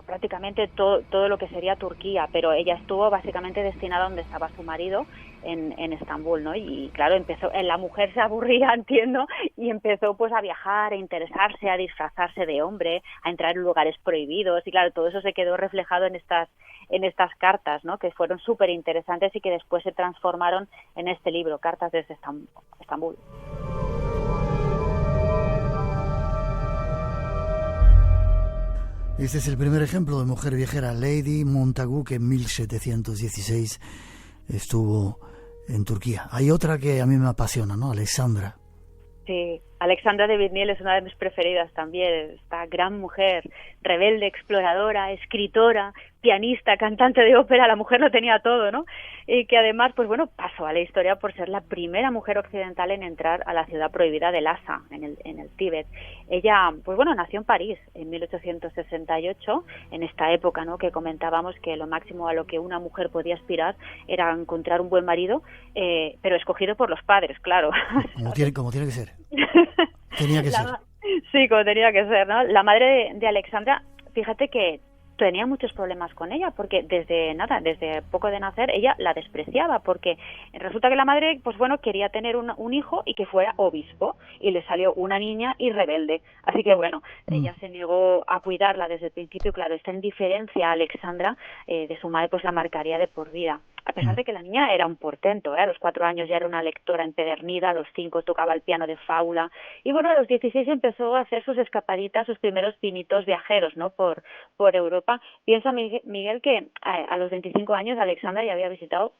prácticamente todo lo que sería Turquía, pero ella estuvo básicamente destinada donde estaba su marido, en Estambul, ¿no? Y claro, la mujer se aburría, entiendo, y empezó pues a viajar, a interesarse, a disfrazarse de hombre, a entrar en lugares prohibidos, y claro, todo eso se quedó reflejado en estas cartas, ¿no? Que fueron súper interesantes y que después se transformaron en este libro, Cartas desde Estambul. Este es el primer ejemplo de mujer viajera, Lady Montagu, que en 1716 estuvo en Turquía. Hay otra que a mí me apasiona, ¿no? Alexandra. Sí, Alexandra de Vigneul es una de mis preferidas también. Esta gran mujer, rebelde, exploradora, escritora, pianista, cantante de ópera, la mujer lo tenía todo, ¿no? Y que además, pues bueno, pasó a la historia por ser la primera mujer occidental en entrar a la ciudad prohibida de Lhasa, en el Tíbet. Ella, pues bueno, nació en París en 1868, en esta época, ¿no? Que comentábamos que lo máximo a lo que una mujer podía aspirar era encontrar un buen marido, pero escogido por los padres, claro. Como tiene que ser. Tenía que ser. Sí, como tenía que ser, ¿no? La madre de Alexandra fíjate que tenía muchos problemas con ella, porque desde poco de nacer, ella la despreciaba, porque resulta que la madre, pues bueno, quería tener un hijo y que fuera obispo, y le salió una niña y rebelde. Así que bueno, ella se negó a cuidarla desde el principio. Claro, esta indiferencia a Alexandra de su madre pues la marcaría de por vida. A pesar de que la niña era un portento, a los 4 años ya era una lectora empedernida, a los 5 tocaba el piano de fábula, y bueno, a los 16 empezó a hacer sus escapaditas, sus primeros pinitos viajeros, ¿no?, por Europa. Piensa, Miguel, que a los 25 años Alexandra ya había visitado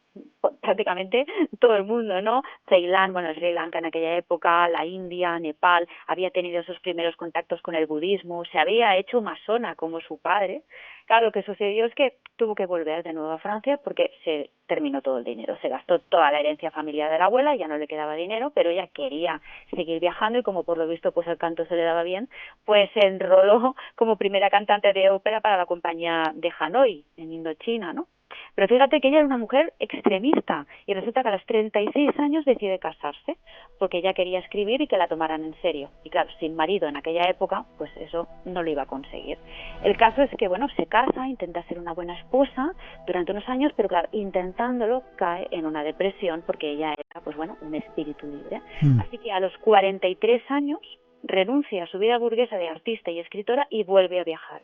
prácticamente todo el mundo, ¿no? Ceilán, bueno, Sri Lanka en aquella época, la India, Nepal, había tenido sus primeros contactos con el budismo, se había hecho masona como su padre. Claro, lo que sucedió es que tuvo que volver de nuevo a Francia porque se terminó todo el dinero, se gastó toda la herencia familiar de la abuela, ya no le quedaba dinero, pero ella quería seguir viajando y como por lo visto pues el canto se le daba bien, pues se enroló como primera cantante de ópera para la compañía de Hanoi, en Indochina, ¿no? Pero fíjate que ella era una mujer extremista y resulta que a los 36 años decide casarse porque ella quería escribir y que la tomaran en serio. Y claro, sin marido en aquella época, pues eso no lo iba a conseguir. El caso es que, bueno, se casa, intenta ser una buena esposa durante unos años, pero claro, intentándolo cae en una depresión porque ella era, pues bueno, un espíritu libre. Así que a los 43 años renuncia a su vida burguesa de artista y escritora y vuelve a viajar.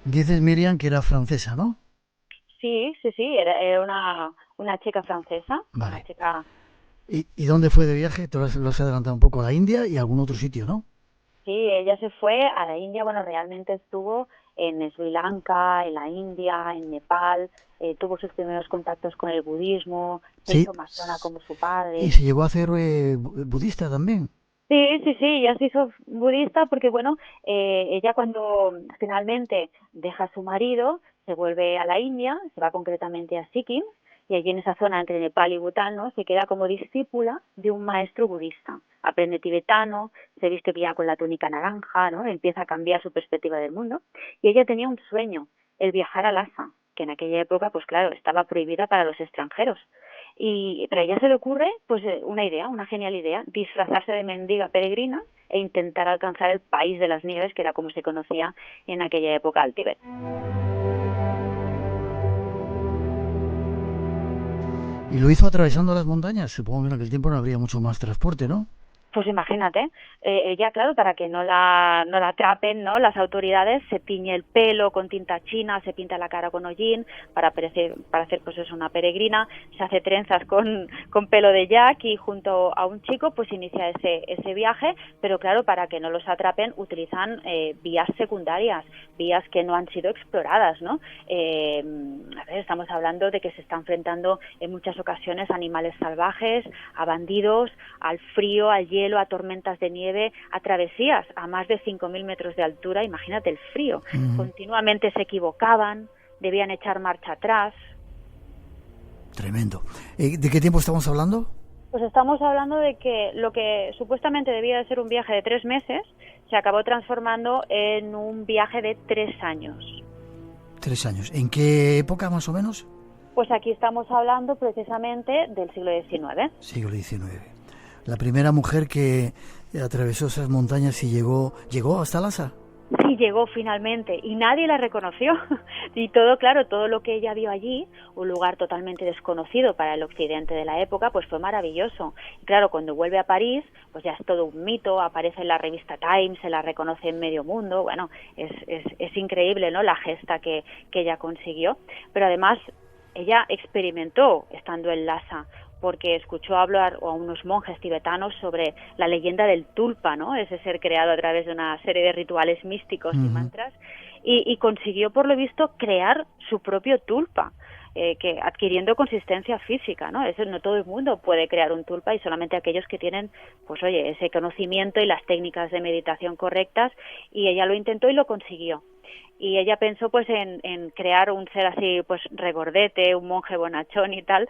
Dices, Miriam, que era francesa, ¿no? Sí, era una chica francesa. Vale. Una chica... ¿Y dónde fue de viaje? Te lo has adelantado un poco, a la India y a algún otro sitio, ¿no? Sí, ella se fue a la India, bueno, realmente estuvo en Sri Lanka, en la India, en Nepal, tuvo sus primeros contactos con el budismo, se hizo masona como su padre. ¿Y se llegó a hacer budista también? Sí, ella se hizo budista porque, bueno, ella cuando finalmente deja a su marido, se vuelve a la India, se va concretamente a Sikkim, y allí en esa zona entre Nepal y Bután, ¿no?, se queda como discípula de un maestro budista. Aprende tibetano, se viste ya con la túnica naranja, ¿no?, empieza a cambiar su perspectiva del mundo, y ella tenía un sueño, el viajar a Lhasa, que en aquella época, pues claro, estaba prohibida para los extranjeros. Pero a ella se le ocurre pues una genial idea, disfrazarse de mendiga peregrina e intentar alcanzar el país de las nieves, que era como se conocía en aquella época al Tíbet. ¿Y lo hizo atravesando las montañas? Supongo que en aquel tiempo no habría mucho más transporte, ¿no? Pues imagínate, ella, claro, para que no la atrapen, ¿no?, las autoridades, se tiñe el pelo con tinta china, se pinta la cara con hollín para hacer pues eso, una peregrina, se hace trenzas con pelo de yak y junto a un chico pues inicia ese viaje, pero claro, para que no los atrapen utilizan vías secundarias, vías que no han sido exploradas, ¿no? Estamos hablando de que se está enfrentando en muchas ocasiones a animales salvajes, a bandidos, al frío, al hielo, a tormentas de nieve, a travesías a más de 5.000 metros de altura, imagínate el frío. Continuamente se equivocaban, debían echar marcha atrás. Tremendo. ¿De qué tiempo estamos hablando? Pues estamos hablando de que lo que supuestamente debía de ser un viaje de 3 meses se acabó transformando en un viaje de 3 años. 3 años. ¿En qué época más o menos? Pues aquí estamos hablando precisamente del siglo XIX. Siglo XIX. La primera mujer que atravesó esas montañas y llegó hasta Lhasa. Sí, llegó finalmente y nadie la reconoció. Y todo lo que ella vio allí, un lugar totalmente desconocido para el occidente de la época, pues fue maravilloso. Y claro, cuando vuelve a París, pues ya es todo un mito, aparece en la revista Time, se la reconoce en medio mundo. Bueno, es increíble, ¿no?, la gesta que ella consiguió. Pero además, ella experimentó estando en Lhasa, porque escuchó hablar a unos monjes tibetanos sobre la leyenda del tulpa, ¿no?, ese ser creado a través de una serie de rituales místicos y mantras, y consiguió, por lo visto, crear su propio tulpa, que adquiriendo consistencia física, ¿no? Eso no todo el mundo puede crear un tulpa y solamente aquellos que tienen, pues oye, ese conocimiento y las técnicas de meditación correctas, y ella lo intentó y lo consiguió. Y ella pensó pues en crear un ser así pues regordete, un monje bonachón y tal,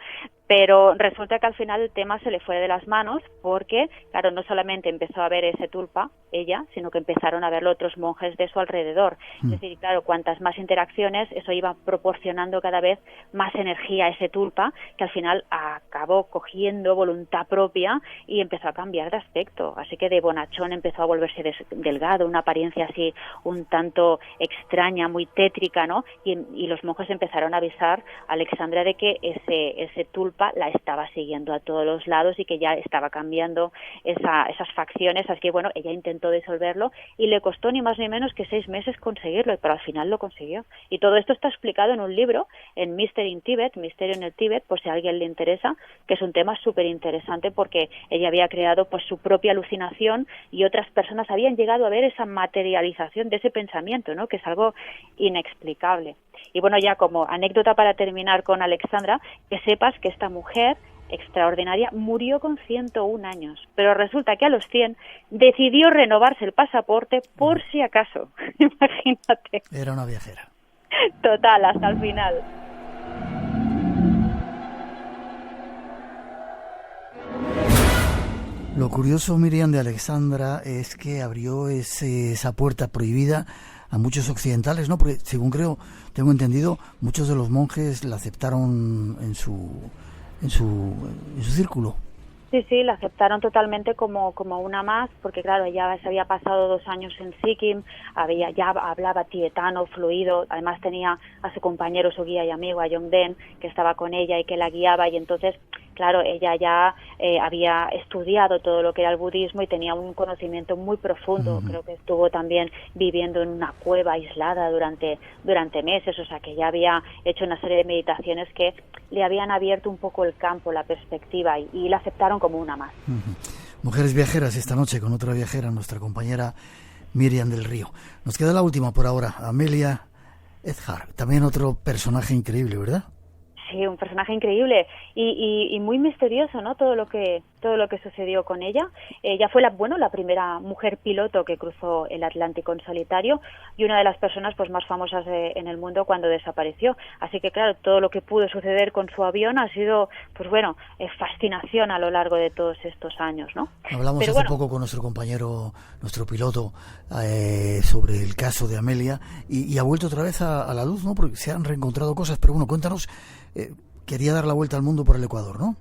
Pero resulta que al final el tema se le fue de las manos porque, claro, no solamente empezó a ver ese tulpa, ella, sino que empezaron a verlo otros monjes de su alrededor. Es decir, claro, cuantas más interacciones, eso iba proporcionando cada vez más energía a ese tulpa, que al final acabó cogiendo voluntad propia y empezó a cambiar de aspecto. Así que de bonachón empezó a volverse delgado, una apariencia así un tanto extraña, muy tétrica, ¿no? Y los monjes empezaron a avisar a Alexandra de que ese tulpa la estaba siguiendo a todos los lados y que ya estaba cambiando esas facciones. Así que bueno, ella intentó disolverlo y le costó ni más ni menos que 6 meses conseguirlo, pero al final lo consiguió. Y todo esto está explicado en un libro, en Mystery in Tibet, Misterio en el Tíbet, por si a alguien le interesa, que es un tema súper interesante porque ella había creado pues su propia alucinación y otras personas habían llegado a ver esa materialización de ese pensamiento, ¿no? Que es algo inexplicable. Y bueno, ya como anécdota para terminar con Alexandra, que sepas que esta mujer extraordinaria murió con 101 años, pero resulta que a los 100 decidió renovarse el pasaporte por si acaso. Imagínate. Era una viajera. Total, hasta el final. Lo curioso, Miriam, de Alexandra es que abrió esa puerta prohibida a muchos occidentales, ¿no? Porque, según tengo entendido, muchos de los monjes la aceptaron en su círculo. Sí, la aceptaron totalmente como una más, porque claro, ella se había pasado 2 años en Sikkim, ya hablaba tibetano fluido, además tenía a su compañero, su guía y amigo, a Yongden, que estaba con ella y que la guiaba, y entonces, claro, ella ya había estudiado todo lo que era el budismo y tenía un conocimiento muy profundo. Creo que estuvo también viviendo en una cueva aislada durante meses, o sea que ya había hecho una serie de meditaciones que le habían abierto un poco el campo, la perspectiva, y la aceptaron como una más. Mujeres viajeras esta noche con otra viajera, nuestra compañera Miriam del Río. Nos queda la última por ahora, Amelia Earhart, también otro personaje increíble, ¿verdad? Sí, un personaje increíble y muy misterioso, ¿no? Todo lo que sucedió con ella. Ella fue la primera mujer piloto que cruzó el Atlántico en solitario y una de las personas pues más famosas en el mundo cuando desapareció. Así que claro, todo lo que pudo suceder con su avión ha sido, pues bueno, fascinación a lo largo de todos estos años, ¿no? Hablamos hace poco con nuestro compañero, nuestro piloto, sobre el caso de Amelia y ha vuelto otra vez a la luz, ¿no? Porque se han reencontrado cosas, pero bueno, cuéntanos. Quería dar la vuelta al mundo por el Ecuador, ¿no?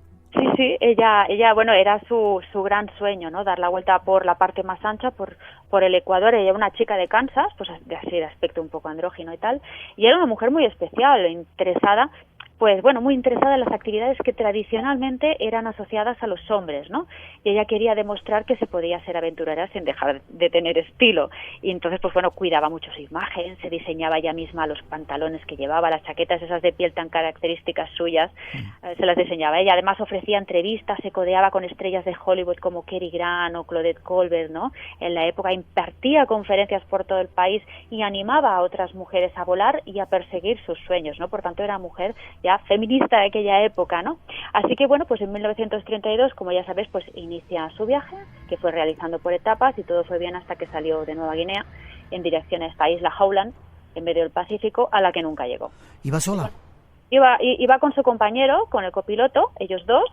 Sí, ella, bueno, era su gran sueño, ¿no? Dar la vuelta por la parte más ancha, por el Ecuador. Ella era una chica de Kansas, pues así de aspecto un poco andrógino y tal, y era una mujer muy especial, interesada, pues bueno, muy interesada en las actividades que tradicionalmente eran asociadas a los hombres, ¿no? Y ella quería demostrar que se podía ser aventurera sin dejar de tener estilo. Y entonces, pues bueno, cuidaba mucho su imagen, se diseñaba ella misma los pantalones que llevaba, las chaquetas esas de piel tan características suyas, se las diseñaba ella. Además ofrecía entrevistas, se codeaba con estrellas de Hollywood como Cary Grant o Claudette Colbert, ¿no? En la época impartía conferencias por todo el país y animaba a otras mujeres a volar y a perseguir sus sueños, ¿no? Por tanto, era mujer ya feminista de aquella época, ¿no? Así que bueno, pues en 1932, como ya sabes, pues inicia su viaje, que fue realizando por etapas y todo fue bien hasta que salió de Nueva Guinea en dirección a esta isla Howland, en medio del Pacífico, a la que nunca llegó. ¿Iba sola? Iba con su compañero, con el copiloto, ellos dos,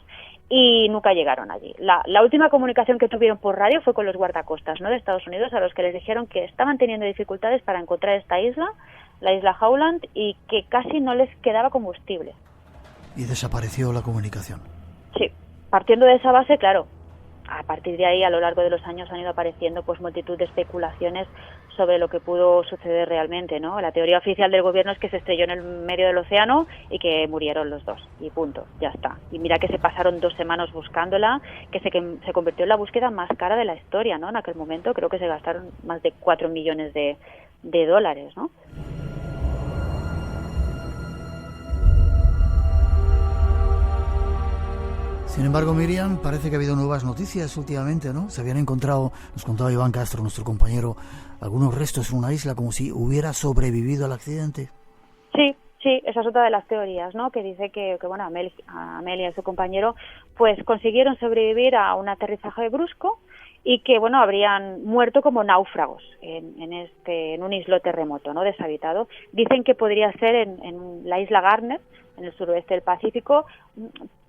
y nunca llegaron allí. La última comunicación que tuvieron por radio fue con los guardacostas, ¿no?, de Estados Unidos, a los que les dijeron que estaban teniendo dificultades para encontrar esta isla, la isla Howland, y que casi no les quedaba combustible. Y desapareció la comunicación. Sí, partiendo de esa base, claro, a partir de ahí, a lo largo de los años han ido apareciendo pues multitud de especulaciones sobre lo que pudo suceder realmente, ¿no? La teoría oficial del gobierno es que se estrelló en el medio del océano y que murieron los dos, y punto, ya está. Y mira que se pasaron 2 semanas buscándola, que se convirtió en la búsqueda más cara de la historia, ¿no? En aquel momento creo que se gastaron más de 4 millones de dólares, ¿no? Sin embargo, Miriam, parece que ha habido nuevas noticias últimamente, ¿no? Se habían encontrado, nos contaba Iván Castro, nuestro compañero, algunos restos en una isla como si hubiera sobrevivido al accidente. Sí, esa es otra de las teorías, ¿no? Que dice que bueno, Amelia y su compañero pues consiguieron sobrevivir a un aterrizaje brusco y que bueno, habrían muerto como náufragos en un islote remoto, ¿no?, deshabitado. Dicen que podría ser en la isla Garner, en el suroeste del Pacífico,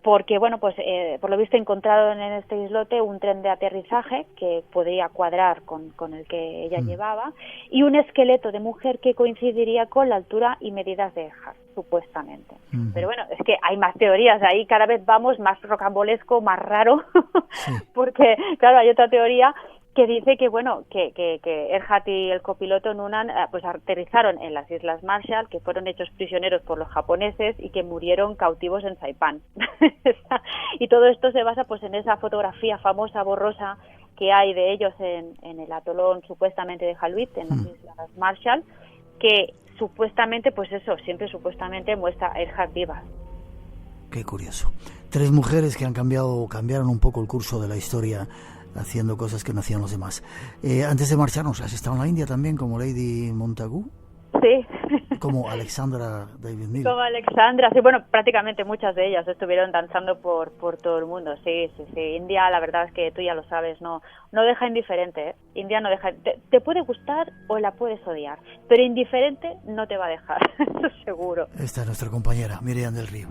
porque bueno, pues por lo visto encontraron en este islote un tren de aterrizaje que podría cuadrar con el que ella llevaba, y un esqueleto de mujer que coincidiría con la altura y medidas de Earhart, supuestamente. Pero bueno, es que hay más teorías, ahí cada vez vamos más rocambolesco, más raro, porque claro, hay otra teoría que dice que bueno, que Earhart y el copiloto Noonan pues aterrizaron en las Islas Marshall, que fueron hechos prisioneros por los japoneses y que murieron cautivos en Saipán. Y todo esto se basa pues en esa fotografía famosa borrosa que hay de ellos en el atolón supuestamente de Haluit, en las Islas Marshall, que supuestamente, pues eso, siempre supuestamente muestra a Earhart viva. Qué curioso. 3 mujeres que cambiaron un poco el curso de la historia, haciendo cosas que no hacían los demás. Antes de marcharnos, ¿has estado en la India también como Lady Montagu? Sí. Como Alexandra David Miller. Como Alexandra, sí, bueno, prácticamente muchas de ellas estuvieron danzando por todo el mundo, sí. India, la verdad es que tú ya lo sabes, no deja indiferente, ¿eh? India no deja, te puede gustar o la puedes odiar, pero indiferente no te va a dejar, eso seguro. Esta es nuestra compañera, Miriam del Río.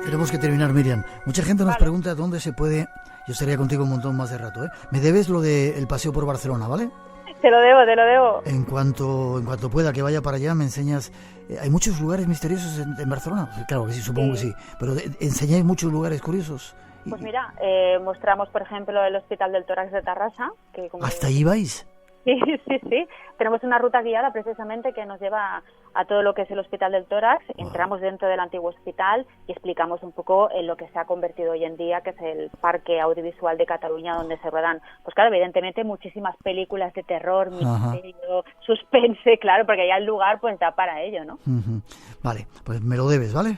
Tenemos que terminar, Miriam. Mucha gente nos pregunta dónde se puede... Yo estaría contigo un montón más de rato, ¿eh? Me debes lo del paseo por Barcelona, ¿vale? Te lo debo. En cuanto pueda que vaya para allá, me enseñas... ¿Hay muchos lugares misteriosos en Barcelona? Claro que sí, supongo que sí. Pero ¿enseñáis muchos lugares curiosos? Pues mira, mostramos, por ejemplo, el Hospital del Tórax de Tarrasa. Que como ¿hasta ahí vais? Sí. Tenemos una ruta guiada precisamente que nos lleva a todo lo que es el Hospital del Tórax. Entramos dentro del antiguo hospital y explicamos un poco en lo que se ha convertido hoy en día, que es el Parque Audiovisual de Cataluña, donde se ruedan, pues claro, evidentemente muchísimas películas de terror, misterio, suspense, claro, porque ya el lugar pues da para ello, ¿no? Vale, pues me lo debes, ¿vale?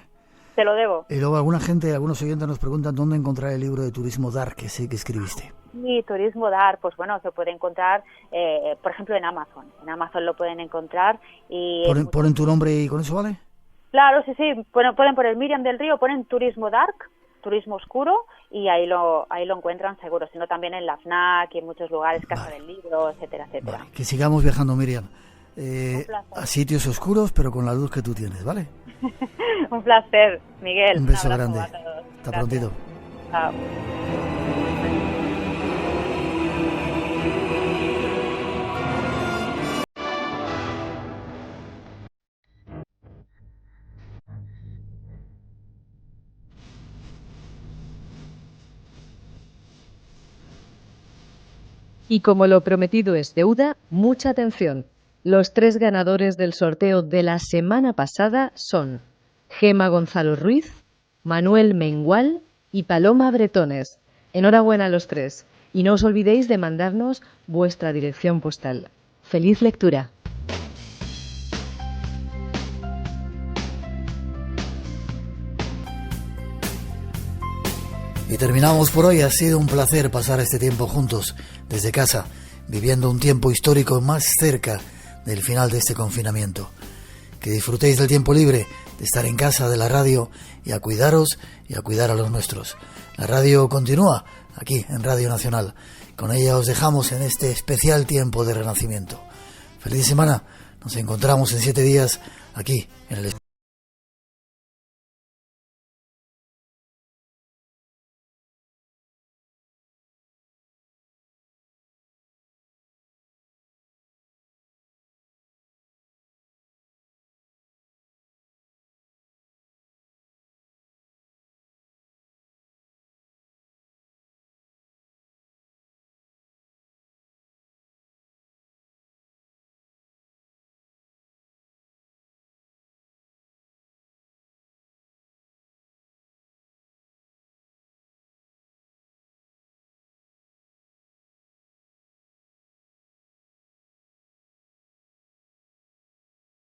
Te lo debo. Y luego algunos oyentes nos preguntan dónde encontrar el libro de Turismo Dark que sé que escribiste. Sí, Turismo Dark, pues bueno, se puede encontrar, por ejemplo, en Amazon. En Amazon lo pueden encontrar. Y ¿Ponen tu nombre y con eso vale? Claro, sí. Bueno, pueden poner Miriam del Río, ponen Turismo Dark, Turismo Oscuro, y ahí lo encuentran seguro. Sino también en la FNAC y en muchos lugares, Casa del Libro, etcétera. Vale. Que sigamos viajando, Miriam. A sitios oscuros, pero con la luz que tú tienes, ¿vale? Un placer, Miguel. Un beso grande. Hasta prontito. Chao. Y como lo prometido es deuda, mucha atención. Los 3 ganadores del sorteo de la semana pasada son Gema Gonzalo Ruiz, Manuel Mengual y Paloma Bretones. Enhorabuena a los 3. Y no os olvidéis de mandarnos vuestra dirección postal. ¡Feliz lectura! Y terminamos por hoy. Ha sido un placer pasar este tiempo juntos, desde casa, viviendo un tiempo histórico más cerca del final de este confinamiento. Que disfrutéis del tiempo libre, de estar en casa, de la radio, y a cuidaros y a cuidar a los nuestros. La radio continúa aquí en Radio Nacional. Con ella os dejamos en este especial tiempo de renacimiento. Feliz semana. Nos encontramos en 7 días aquí en el